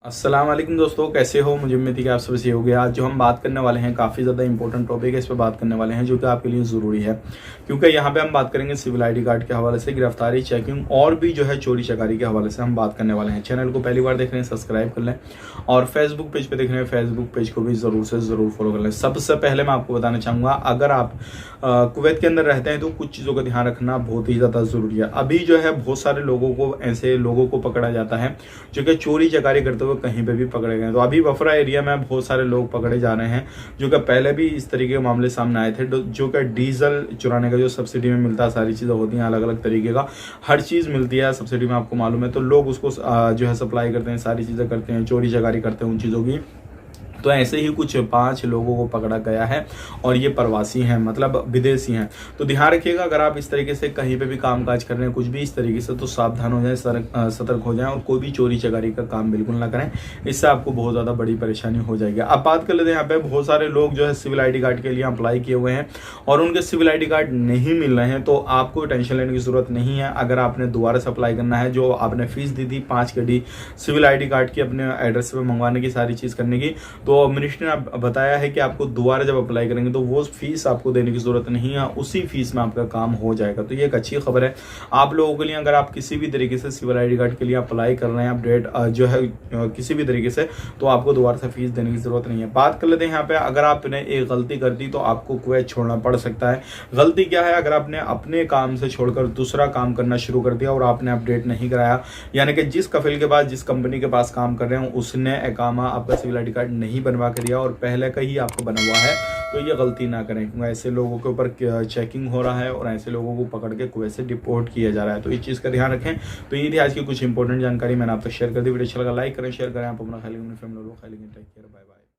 अस्सलाम वालेकुम दोस्तों, कैसे हो? मुझे उम्मीद है कि आप सब सही हो गया। आज जो हम बात करने वाले हैं काफ़ी ज़्यादा इंपॉर्टेंट टॉपिक है, इस पर बात करने वाले हैं जो कि आपके लिए ज़रूरी है, क्योंकि यहाँ पे हम बात करेंगे सिविल आईडी कार्ड के हवाले से, गिरफ्तारी, चेकिंग और भी जो है चोरी चकारी के हवाले से हम बात करने वाले हैं। चैनल को पहली बार देख रहे हैं सब्सक्राइब कर लें और फेसबुक पेज पर देख रहे हैं फेसबुक पेज को भी ज़रूर से ज़रूर फॉलो कर लें। सबसे पहले मैं आपको बताना चाहूँगा, अगर आप कुवैत के अंदर रहते हैं तो कुछ चीज़ों का ध्यान रखना बहुत ही ज़्यादा ज़रूरी है। अभी जो है बहुत सारे लोगों को, ऐसे लोगों को पकड़ा जाता है जो कि चोरी चकारी करते हुए कहीं पे भी पकड़े गए। तो अभी वफरा एरिया में बहुत सारे लोग पकड़े जा रहे हैं जो कि पहले भी इस तरीके के मामले सामने आए थे, जो कि डीजल चुराने का जो सब्सिडी में मिलता है, सारी चीज़ें होती हैं अलग अलग तरीके का, हर चीज़ मिलती है सब्सिडी में, आपको मालूम है। तो लोग उसको जो है सप्लाई करते हैं, सारी चीज़ें करते हैं, चोरी चकारी करते हैं उन चीज़ों की। तो ऐसे ही कुछ 5 लोगों को पकड़ा गया है और ये प्रवासी हैं, मतलब विदेशी हैं। तो ध्यान रखिएगा, अगर आप इस तरीके से कहीं पे भी कामकाज कर रहे हैं कुछ भी इस तरीके से, तो सावधान हो जाएं, सतर्क हो जाएं और कोई भी चोरी चकारी का काम बिल्कुल ना करें। इससे आपको बहुत ज़्यादा बड़ी परेशानी हो जाएगी। अब बात कर लेते हैं, यहाँ पे बहुत सारे लोग जो है सिविल आई डी कार्ड के लिए अप्लाई किए हुए हैं और उनके सिविल आई डी कार्ड नहीं मिल रहे हैं। तो आपको टेंशन लेने की जरूरत नहीं है। अगर आपने दोबारा से अप्लाई करना है, जो आपने फीस दी थी 5 कड़ी सिविल आई डी कार्ड की अपने एड्रेस पे मंगवाने की, सारी चीज़ करने की, तो मिनिस्ट्री ने बताया है कि आपको दोबारा जब अप्लाई करेंगे तो वो फीस आपको देने की जरूरत नहीं है, उसी फीस में आपका काम हो जाएगा। तो ये एक अच्छी खबर है आप लोगों के लिए। अगर आप किसी भी तरीके से सिविल आईडी कार्ड के लिए अप्लाई कर रहे हैं, अपडेट जो है किसी भी तरीके से, तो आपको दोबारा से फीस देने की जरूरत नहीं है। बात कर लेते हैं यहाँ पे, अगर आपने एक गलती कर दी तो आपको कुवैत छोड़ना पड़ सकता है। गलती क्या है? अगर आपने अपने काम से छोड़कर दूसरा काम करना शुरू कर दिया और आपने अपडेट नहीं कराया, यानी कि जिस कफिल के पास, जिस कंपनी के पास काम कर रहे हैं, उसने इकामा आपका सिविल आईडी कार्ड नहीं बनवा कर दिया और पहले का ही आपको बना हुआ है, तो ये गलती ना करें, क्योंकि ऐसे लोगों के ऊपर चेकिंग हो रहा है और ऐसे लोगों को पकड़ के कुवैत से डिपोर्ट किया जा रहा है। तो इस चीज़ का ध्यान रखें। तो ये थी आज की कुछ इंपॉर्टेंट जानकारी, मैंने आप तक शेयर कर दी। वीडियो अच्छा लगा लाइक करें, शेयर करें। आप अपना ख्याल, family take care, bye bye.